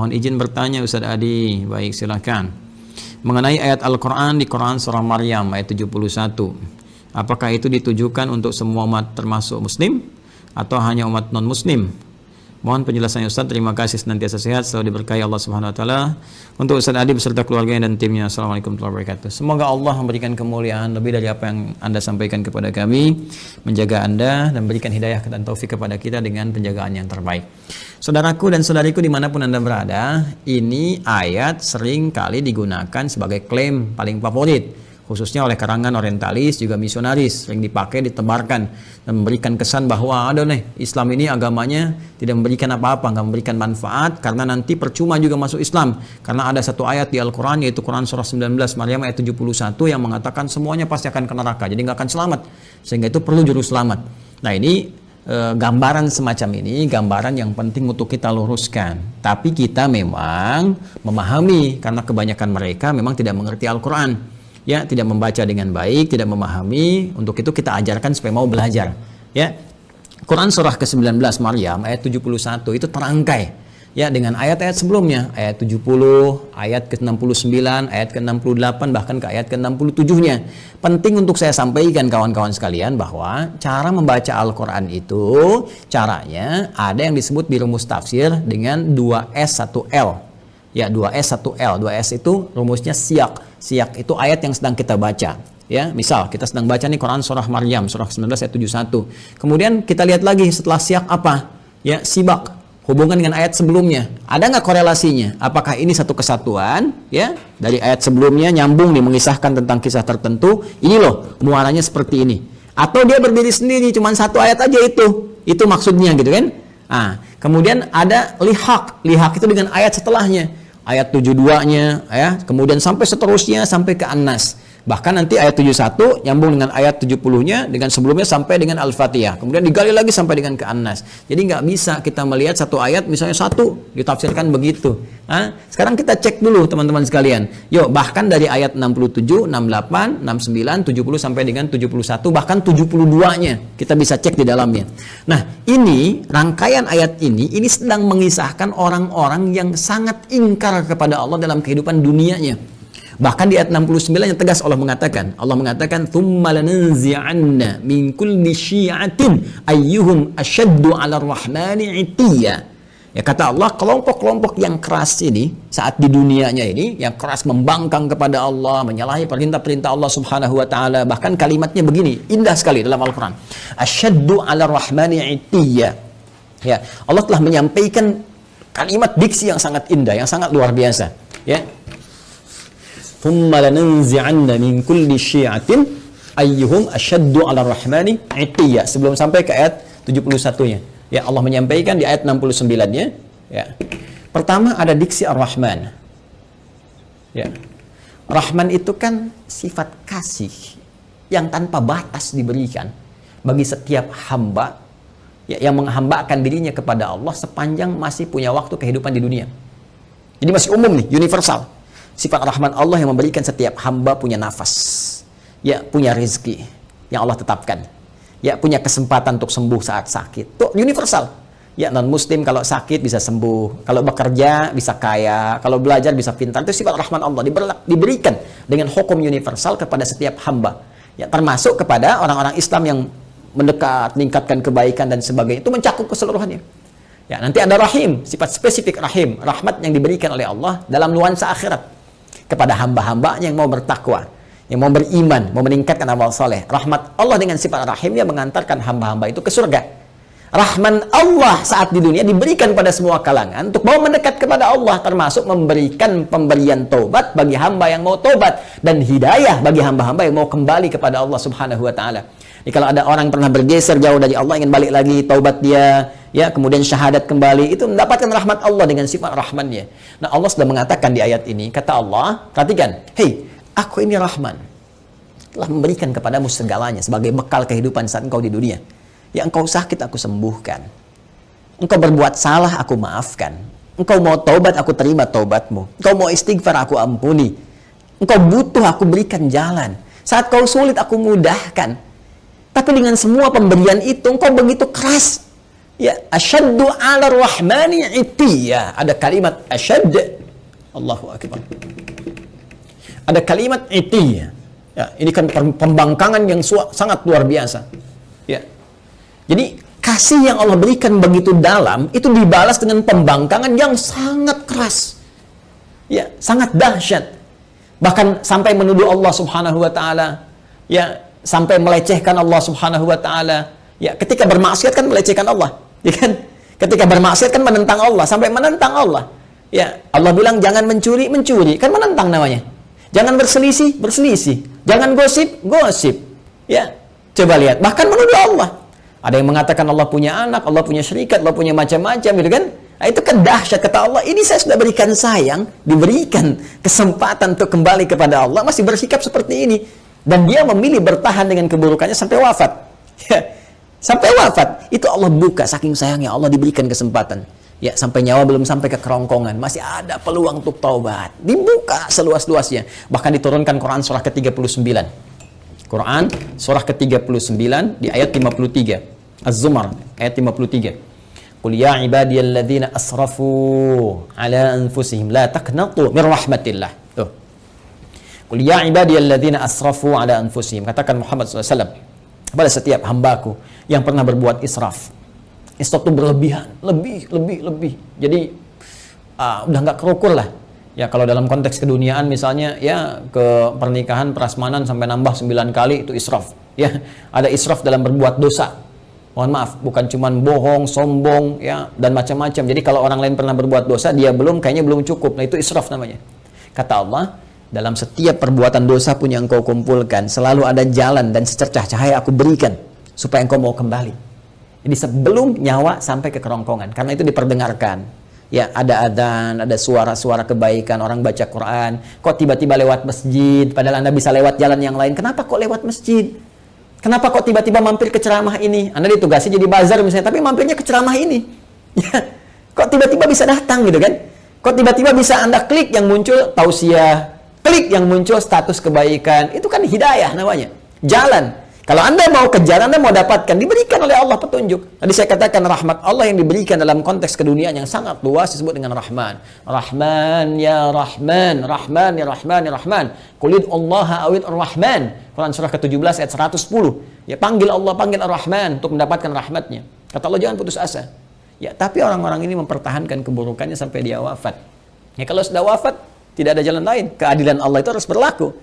Mohon izin bertanya Ustaz Adi. Baik, silakan. Mengenai ayat Al-Quran di Quran Surah Maryam ayat 71. Apakah itu ditujukan untuk semua umat termasuk muslim atau hanya umat non-muslim? Mohon penjelasannya Ustaz. Terima kasih, senantiasa sehat, selalu diberkahi Allah Subhanahu wa taala. Untuk Ustaz Adi beserta keluarganya dan timnya. Assalamualaikum warahmatullahi wabarakatuh. Semoga Allah memberikan kemuliaan lebih dari apa yang Anda sampaikan kepada kami, menjaga Anda dan berikan hidayah dan taufik kepada kita dengan penjagaan yang terbaik. Saudaraku dan saudariku dimanapun Anda berada, ini ayat sering kali digunakan sebagai klaim paling favorit, khususnya oleh karangan orientalis juga misionaris, sering dipakai, ditebarkan dan memberikan kesan bahwa ada nih Islam ini agamanya tidak memberikan apa-apa, nggak memberikan manfaat, karena nanti percuma juga masuk Islam, karena ada satu ayat di Al-Quran yaitu Quran Surah 19 Maryam ayat 71 yang mengatakan semuanya pasti akan ke neraka, jadi nggak akan selamat, sehingga itu perlu juru selamat. Nah ini gambaran semacam ini, gambaran yang penting untuk kita luruskan, tapi kita memang memahami karena kebanyakan mereka memang tidak mengerti Al-Quran, ya, tidak membaca dengan baik, tidak memahami. Untuk itu kita ajarkan supaya mau belajar, ya. Quran surah ke-19 Maryam ayat 71 itu terangkai, ya, dengan ayat-ayat sebelumnya, ayat 70, ayat ke-69, ayat ke-68, bahkan ke ayat ke-67-nya. Penting untuk saya sampaikan kawan-kawan sekalian bahwa cara membaca Al-Quran itu caranya ada yang disebut di rumus tafsir dengan 2S 1L. Ya, 2S 1L. 2S itu rumusnya siyak. Siyak itu ayat yang sedang kita baca. Ya, misal kita sedang baca nih Quran surah Maryam surah 19 ayat 71. Kemudian kita lihat lagi setelah siyak apa? Ya, sibak. Hubungan dengan ayat sebelumnya. Ada nggak korelasinya? Apakah ini satu kesatuan? Ya, dari ayat sebelumnya nyambung nih mengisahkan tentang kisah tertentu. Ini loh muaranya seperti ini. Atau dia berdiri sendiri, cuma satu ayat aja itu. Itu maksudnya gitu kan? Nah, kemudian ada lihaq. Lihaq itu dengan ayat setelahnya. Ayat 72-nya, ya, kemudian sampai seterusnya sampai ke An-Nas. Bahkan nanti ayat 71 nyambung dengan ayat 70-nya, dengan sebelumnya sampai dengan Al-Fatihah. Kemudian digali lagi sampai dengan ke An-Nas. Jadi nggak bisa kita melihat satu ayat misalnya satu ditafsirkan begitu. Nah, sekarang kita cek dulu teman-teman sekalian. Yuk, bahkan dari ayat 67, 68, 69, 70 sampai dengan 71, bahkan 72-nya kita bisa cek di dalamnya. Nah, ini rangkaian ayat ini sedang mengisahkan orang-orang yang sangat ingkar kepada Allah dalam kehidupan dunianya. Bahkan di ayat 69 yang tegas Allah mengatakan tsumma lananzi'anna min kulli syi'atin ayyuhum asyaddu 'alar rahmani 'itiyya. Ya, kata Allah, kelompok-kelompok yang keras ini saat di dunianya ini yang keras membangkang kepada Allah, menyalahi perintah-perintah Allah Subhanahu wa taala, bahkan kalimatnya begini, indah sekali dalam Al-Qur'an. Asyaddu 'alar rahmani 'itiyya. Ya, Allah telah menyampaikan kalimat diksi yang sangat indah, yang sangat luar biasa, ya. Thumma lananzi'anna min kulli syi'atin ayyuhum asyaddu 'ala rahmani 'itiyya. Sebelum sampai ke ayat 71-nya. Ya, Allah menyampaikan di ayat 69-nya, ya. Pertama ada diksi Ar-Rahman. Ya. Rahman itu kan sifat kasih yang tanpa batas diberikan bagi setiap hamba, ya, yang menghambakan dirinya kepada Allah sepanjang masih punya waktu kehidupan di dunia. Jadi masih umum nih, universal. Sifat Rahman Allah yang memberikan setiap hamba punya nafas, ya, punya rezeki yang Allah tetapkan, ya, punya kesempatan untuk sembuh saat sakit. Itu universal. Ya, non-muslim kalau sakit bisa sembuh, kalau bekerja bisa kaya, kalau belajar bisa pintar. Itu sifat Rahman Allah diberikan dengan hukum universal kepada setiap hamba. Ya, termasuk kepada orang-orang Islam yang mendekat, meningkatkan kebaikan dan sebagainya. Itu mencakup keseluruhannya. Ya, nanti ada Rahim, sifat spesifik Rahim, rahmat yang diberikan oleh Allah dalam nuansa akhirat kepada hamba-hambanya yang mau bertakwa, yang mau beriman, mau meningkatkan amal soleh. Rahmat Allah dengan sifat Rahim yang mengantarkan hamba-hamba itu ke surga. Rahman Allah saat di dunia diberikan pada semua kalangan untuk mau mendekat kepada Allah, termasuk memberikan pemberian taubat bagi hamba yang mau taubat dan hidayah bagi hamba-hamba yang mau kembali kepada Allah Subhanahu wa taala. Jadi kalau ada orang pernah bergeser jauh dari Allah, ingin balik lagi, taubat dia, ya, kemudian syahadat kembali, itu mendapatkan rahmat Allah dengan sifat Rahmannya. Nah, Allah sudah mengatakan di ayat ini, kata Allah, perhatikan, hei, aku ini Rahman, telah memberikan kepadamu segalanya sebagai bekal kehidupan saat engkau di dunia. Ya, engkau sakit, aku sembuhkan. Engkau berbuat salah, aku maafkan. Engkau mau taubat, aku terima taubatmu. Engkau mau istighfar, aku ampuni. Engkau butuh, aku berikan jalan. Saat kau sulit, aku mudahkan. Tapi dengan semua pemberian itu, engkau begitu keras. Ya, asyaddu 'ala ar-rahmani 'itiyya. Ada kalimat asyadd. Allahu akbar. Ada kalimat 'itiyya. Ya, ini kan pembangkangan yang sangat luar biasa. Ya. Jadi kasih yang Allah berikan begitu dalam itu dibalas dengan pembangkangan yang sangat keras. Ya, sangat dahsyat. Bahkan sampai menuduh Allah Subhanahu wa taala. Ya, sampai melecehkan Allah Subhanahu wa taala. Ya, ketika bermaksiat kan melecehkan Allah. Ya kan? Ketika bermaksiat kan menentang Allah, sampai menentang Allah. Ya, Allah bilang jangan mencuri, mencuri, kan menentang namanya. Jangan berselisih, berselisih. Jangan gosip, gosip. Ya, coba lihat, bahkan menuduh Allah. Ada yang mengatakan Allah punya anak, Allah punya syarikat, Allah punya macam-macam, gitu kan? Nah, itu kan dahsyat, kata Allah. Ini saya sudah berikan sayang, diberikan kesempatan untuk kembali kepada Allah, masih bersikap seperti ini. Dan dia memilih bertahan dengan keburukannya sampai wafat. Ya. Sampai wafat, itu Allah buka, saking sayangnya Allah diberikan kesempatan. Ya, sampai nyawa belum sampai ke kerongkongan, masih ada peluang untuk taubat. Dibuka seluas-luasnya. Bahkan diturunkan Quran surah ke-39. Quran surah ke-39 di ayat 53. Az-Zumar ayat 53. Qul ya ibadiyalladzina asrafu ala anfusihim la taqnatu min rahmatillah. Tuh. Qul ya ibadiyalladzina asrafu ala anfusihim. Katakan Muhammad SAW kepada setiap hambaku yang pernah berbuat israf. Israf itu berlebihan, lebih. Jadi udah nggak kerukur lah. Ya kalau dalam konteks keduniaan misalnya ya ke pernikahan prasmanan sampai nambah 9 kali itu israf. Ya ada israf dalam berbuat dosa. Mohon maaf, bukan cuman bohong, sombong ya dan macam-macam. Jadi kalau orang lain pernah berbuat dosa dia kayaknya belum cukup. Nah itu israf namanya. Kata Allah, dalam setiap perbuatan dosa pun yang engkau kumpulkan, selalu ada jalan dan secercah cahaya aku berikan, supaya engkau mau kembali. Jadi sebelum nyawa sampai ke kerongkongan, karena itu diperdengarkan. Ya, ada adzan, ada suara-suara kebaikan, orang baca Quran. Kok tiba-tiba lewat masjid, padahal Anda bisa lewat jalan yang lain. Kenapa kok lewat masjid? Kenapa kok tiba-tiba mampir ke ceramah ini? Anda ditugasi jadi bazar misalnya, tapi mampirnya ke ceramah ini. Ya, kok tiba-tiba bisa datang gitu kan? Kok tiba-tiba bisa Anda klik yang muncul tausiah, klik yang muncul status kebaikan, itu kan hidayah namanya, jalan. Kalau Anda mau kejar, Anda mau dapatkan, diberikan oleh Allah petunjuk. Tadi saya katakan rahmat Allah yang diberikan dalam konteks keduniaan yang sangat luas disebut dengan Rahman. Rahman ya Rahman, Rahman ya Rahman ya Rahman. Qul Allaha awid ar-Rahman. Quran surah ke-17 ayat 110. Ya panggil Allah, panggil ar-Rahman untuk mendapatkan rahmatnya. Kata Allah jangan putus asa. Ya, tapi orang-orang ini mempertahankan keburukannya sampai dia wafat. Ya kalau sudah wafat, tidak ada jalan lain. Keadilan Allah itu harus berlaku.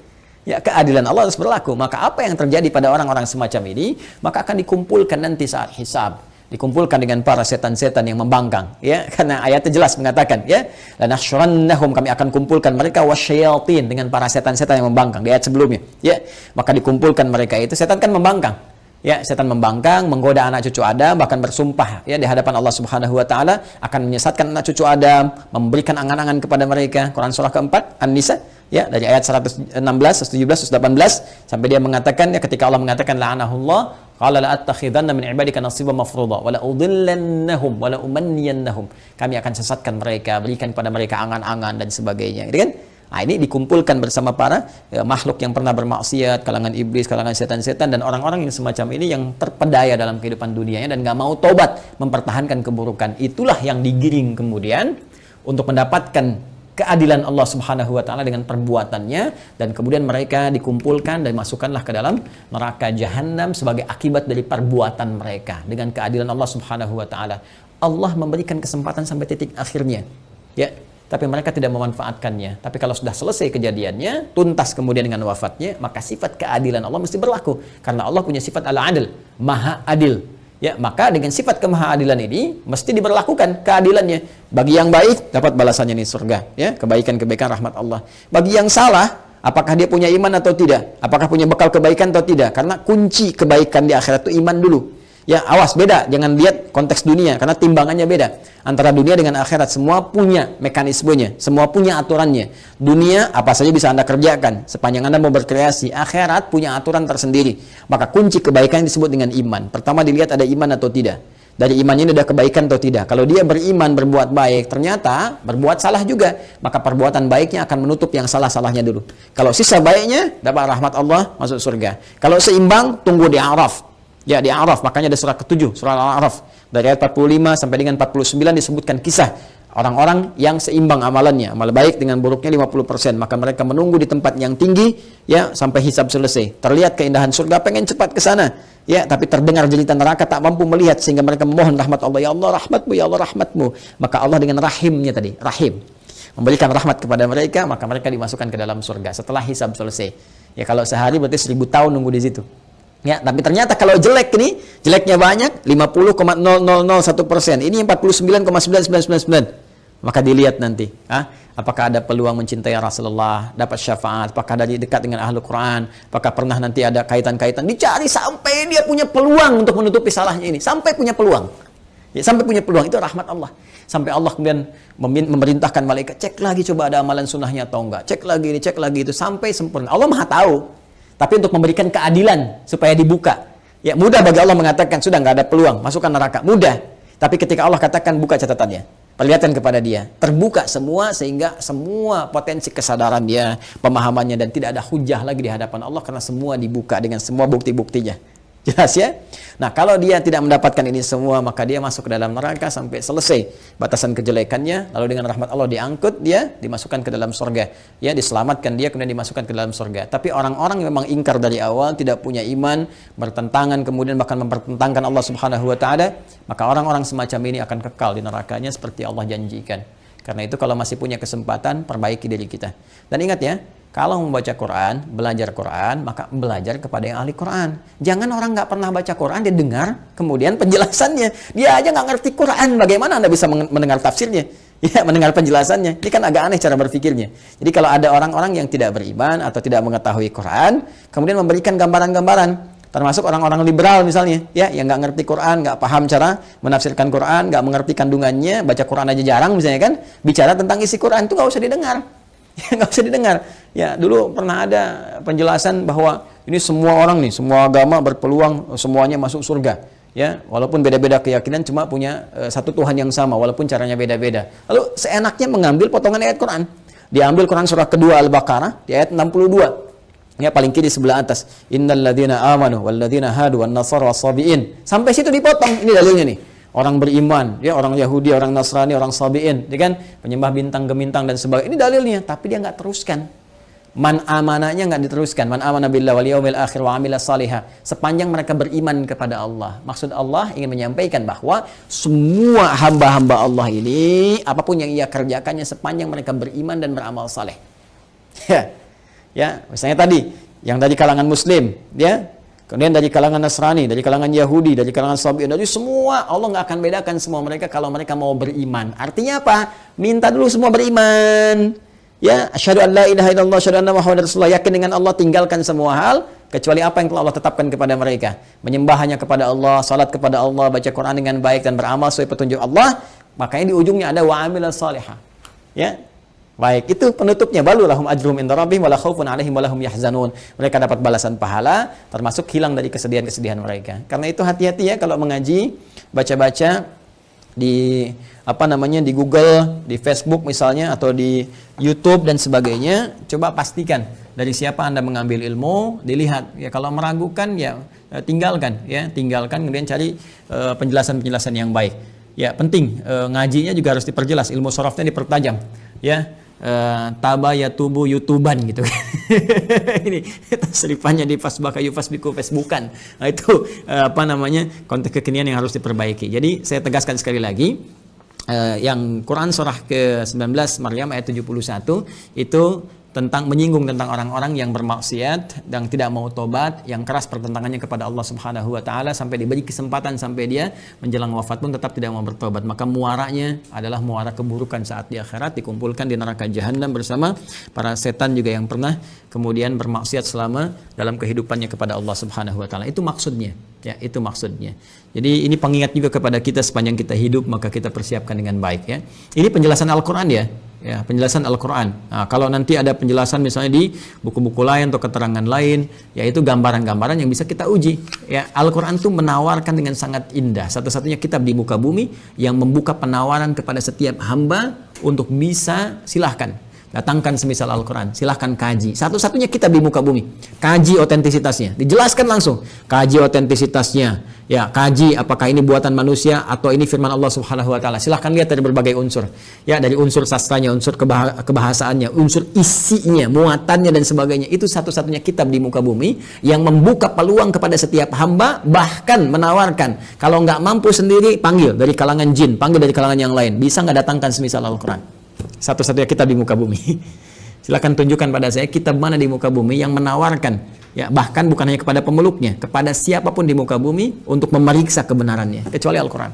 Ya, keadilan Allah harus berlaku. Maka apa yang terjadi pada orang-orang semacam ini, maka akan dikumpulkan nanti saat hisab. Dikumpulkan dengan para setan-setan yang membangkang. Ya, karena ayatnya jelas mengatakan, ya, lanahsyurannahum, kami akan kumpulkan mereka wasyayatin, dengan para setan-setan yang membangkang di ayat sebelumnya. Ya, maka dikumpulkan mereka itu, setan kan membangkang. Ya, setan membangkang, menggoda anak cucu Adam, bahkan bersumpah ya di hadapan Allah Subhanahu wa taala akan menyesatkan anak cucu Adam, memberikan angan-angan kepada mereka. Quran surah keempat An-Nisa ya dari ayat 116, 117, 118 sampai dia mengatakan ya ketika Allah mengatakan la'anahullah qala la attakhidanna min ibadika nasiban mafruḍa wa la udhillannahum wa la umanniyannahum. Kami akan sesatkan mereka, berikan kepada mereka angan-angan dan sebagainya. Gitu kan? Nah, ini dikumpulkan bersama para makhluk yang pernah bermaksiat, kalangan iblis, kalangan setan-setan, dan orang-orang yang semacam ini yang terpedaya dalam kehidupan dunianya dan nggak mau taubat, mempertahankan keburukan. Itulah yang digiring kemudian untuk mendapatkan keadilan Allah Subhanahu wa taala dengan perbuatannya, dan kemudian mereka dikumpulkan dan masukkanlah ke dalam neraka jahanam sebagai akibat dari perbuatan mereka dengan keadilan Allah Subhanahu wa taala. Allah memberikan kesempatan sampai titik akhirnya. Ya. Tapi mereka tidak memanfaatkannya. Tapi kalau sudah selesai kejadiannya, tuntas kemudian dengan wafatnya, maka sifat keadilan Allah mesti berlaku. Karena Allah punya sifat al-adil, maha adil. Ya, maka dengan sifat kemahaadilan ini mesti diberlakukan keadilannya. Bagi yang baik dapat balasannya di surga, ya, kebaikan-kebaikan rahmat Allah. Bagi yang salah, apakah dia punya iman atau tidak? Apakah punya bekal kebaikan atau tidak? Karena kunci kebaikan di akhirat itu iman dulu. Ya, awas, beda. Jangan lihat konteks dunia, karena timbangannya beda. Antara dunia dengan akhirat, semua punya mekanismenya, semua punya aturannya. Dunia, apa saja bisa Anda kerjakan, sepanjang Anda mau berkreasi. Akhirat punya aturan tersendiri. Maka kunci kebaikan disebut dengan iman. Pertama dilihat ada iman atau tidak. Dari imannya ini ada kebaikan atau tidak. Kalau dia beriman, berbuat baik, ternyata berbuat salah juga, maka perbuatan baiknya akan menutup yang salah-salahnya dulu. Kalau sisa baiknya, dapat rahmat Allah, masuk surga. Kalau seimbang, tunggu di Araf. Ya, di Araf, makanya ada surah ke-7, surah Al-A'raf. Dari ayat 45 sampai dengan 49 disebutkan kisah orang-orang yang seimbang amalannya, amal baik dengan buruknya 50%, maka mereka menunggu di tempat yang tinggi ya sampai hisab selesai. Terlihat keindahan surga, pengen cepat ke sana. Ya, tapi terdengar jeritan neraka, tak mampu melihat, sehingga mereka memohon rahmat Allah. Ya Allah rahmatmu, ya Allah rahmatmu. Maka Allah dengan rahimnya tadi, rahim, memberikan rahmat kepada mereka, maka mereka dimasukkan ke dalam surga setelah hisab selesai. Ya, kalau sehari berarti 1000 tahun nunggu di situ. Ya, tapi ternyata kalau jelek ini, jeleknya banyak, 50,0001%. Ini 49,99999. Maka dilihat nanti, apakah ada peluang mencintai Rasulullah, dapat syafaat, apakah dari dekat dengan ahlu Quran, apakah pernah nanti ada kaitan-kaitan, dicari sampai dia punya peluang untuk menutupi salahnya ini, sampai punya peluang. Ya, sampai punya peluang, itu rahmat Allah. Sampai Allah kemudian memerintahkan malaikat, cek lagi coba ada amalan sunnahnya atau enggak, cek lagi ini, cek lagi itu, sampai sempurna. Allah Maha tahu, tapi untuk memberikan keadilan supaya dibuka. Ya, mudah bagi Allah mengatakan sudah enggak ada peluang, masukkan neraka, mudah. Tapi ketika Allah katakan buka catatannya, perlihatkan kepada dia, terbuka semua, sehingga semua potensi kesadaran dia, pemahamannya, dan tidak ada hujah lagi di hadapan Allah karena semua dibuka dengan semua bukti-buktinya. Jelas ya? Nah, kalau dia tidak mendapatkan ini semua, maka dia masuk ke dalam neraka sampai selesai batasan kejelekannya, lalu dengan rahmat Allah diangkut, dia dimasukkan ke dalam surga. Ya, diselamatkan dia, kemudian dimasukkan ke dalam surga. Tapi orang-orang yang memang ingkar dari awal, tidak punya iman, bertentangan, kemudian bahkan mempertentangkan Allah Subhanahu wa taala, maka orang-orang semacam ini akan kekal di nerakanya seperti Allah janjikan. Karena itu kalau masih punya kesempatan, perbaiki diri kita. Dan ingat ya, kalau membaca Quran, belajar Quran, maka belajar kepada yang ahli Quran. Jangan orang nggak pernah baca Quran, dia dengar, kemudian penjelasannya. Dia aja nggak ngerti Quran, bagaimana Anda bisa mendengar tafsirnya? Ya, mendengar penjelasannya. Ini kan agak aneh cara berpikirnya. Jadi kalau ada orang-orang yang tidak beriman atau tidak mengetahui Quran, kemudian memberikan gambaran-gambaran, termasuk orang-orang liberal misalnya, ya, yang nggak ngerti Quran, nggak paham cara menafsirkan Quran, nggak mengerti kandungannya, baca Quran aja jarang misalnya kan, bicara tentang isi Quran itu nggak usah didengar. Ya, nggak usah didengar. Ya, dulu pernah ada penjelasan bahwa ini semua orang nih, semua agama berpeluang semuanya masuk surga. Ya, walaupun beda-beda keyakinan, cuma punya satu Tuhan yang sama, walaupun caranya beda-beda. Lalu seenaknya mengambil potongan ayat Quran. Diambil Quran surah kedua Al-Baqarah di ayat 62. Ya, paling kiri sebelah atas. Innal ladzina amanu wal ladzina hadu wan nasara was-sabiin. Sampai situ dipotong. Ini dalilnya nih. Orang beriman, ya, orang Yahudi, orang Nasrani, orang Sabi'in, ya kan, penyembah bintang gemintang dan sebagainya. Ini dalilnya, tapi dia nggak teruskan. Man amanahnya nggak diteruskan. Man amana billah wal yaumil akhir wa amila salihah. Sepanjang mereka beriman kepada Allah. Maksud Allah ingin menyampaikan bahwa semua hamba-hamba Allah ini, apapun yang ia kerjakannya sepanjang mereka beriman dan beramal saleh. Ya, misalnya tadi yang dari kalangan Muslim, ya. Kemudian dari kalangan Nasrani, dari kalangan Yahudi, dari kalangan Sabi'in, dari semua, Allah nggak akan bedakan semua mereka kalau mereka mau beriman. Artinya apa? Minta dulu semua beriman. Ya, asyhadu an la ilaha illallah, asyhadu anna muhammadar rasulullah, yakin dengan Allah, tinggalkan semua hal kecuali apa yang telah Allah tetapkan kepada mereka. Menyembah hanya kepada Allah, salat kepada Allah, baca Quran dengan baik dan beramal sesuai petunjuk Allah. Makanya di ujungnya ada wa amilas salihah. Ya. Baik, itu penutupnya, balu lahum ajruhum inda rabbihim wala khaufun 'alaihim wala hum yahzanun. Mereka dapat balasan pahala, termasuk hilang dari kesedihan-kesedihan mereka. Karena itu hati-hati ya kalau mengaji, baca-baca di di Google, di Facebook misalnya, atau di YouTube dan sebagainya, coba pastikan dari siapa Anda mengambil ilmu, dilihat. Ya, kalau meragukan ya tinggalkan, kemudian cari penjelasan-penjelasan yang baik. Ya, penting ngajinya juga harus diperjelas, ilmu sorofnya dipertajam. Ya, tabayatubu YouTuban gitu. Ini tasrifannya di fasbaka yufasbiku Facebookan. Nah, itu konteks kekinian yang harus diperbaiki. Jadi saya tegaskan sekali lagi, yang Quran surah ke-19 Maryam ayat 71 itu tentang menyinggung tentang orang-orang yang bermaksiat dan tidak mau tobat, yang keras pertentangannya kepada Allah Subhanahu wa taala, sampai diberi kesempatan sampai dia menjelang wafat pun tetap tidak mau bertobat. Maka muaranya adalah muara keburukan saat di akhirat, dikumpulkan di neraka jahanam bersama para setan juga yang pernah kemudian bermaksiat selama dalam kehidupannya kepada Allah Subhanahu wa taala. Itu maksudnya. Ya, itu maksudnya. Jadi ini pengingat juga kepada kita sepanjang kita hidup, maka kita persiapkan dengan baik ya. Ini penjelasan Al-Qur'an ya. Ya, penjelasan Al-Quran. Nah, kalau nanti ada penjelasan misalnya di buku-buku lain atau keterangan lain, yaitu gambaran-gambaran yang bisa kita uji. Ya, Al-Quran itu menawarkan dengan sangat indah. Satu-satunya kitab di muka bumi yang membuka penawaran kepada setiap hamba untuk bisa silahkan Datangkan semisal Al-Quran, silahkan kaji. Satu-satunya kitab di muka bumi. Kaji otentisitasnya, dijelaskan langsung. Kaji otentisitasnya, ya, kaji apakah ini buatan manusia atau ini firman Allah Subhanahu Wa Taala. Silahkan lihat dari berbagai unsur, ya, dari unsur sastranya, unsur kebahasaannya, unsur isinya, muatannya dan sebagainya. Itu satu-satunya kitab di muka bumi yang membuka peluang kepada setiap hamba, bahkan menawarkan kalau nggak mampu sendiri, panggil dari kalangan jin, panggil dari kalangan yang lain. Bisa nggak datangkan semisal Al-Quran? Satu-satunya kitab di muka bumi. Silakan tunjukkan pada saya kitab mana di muka bumi yang menawarkan, ya, bahkan bukan hanya kepada pemeluknya, kepada siapapun di muka bumi untuk memeriksa kebenarannya, kecuali Al-Quran.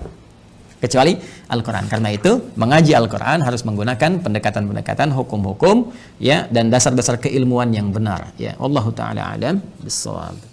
Kecuali Al-Quran. Karena itu mengaji Al-Quran harus menggunakan pendekatan-pendekatan hukum-hukum, ya, dan dasar-dasar keilmuan yang benar, ya. Wallahu taala alam bissawab.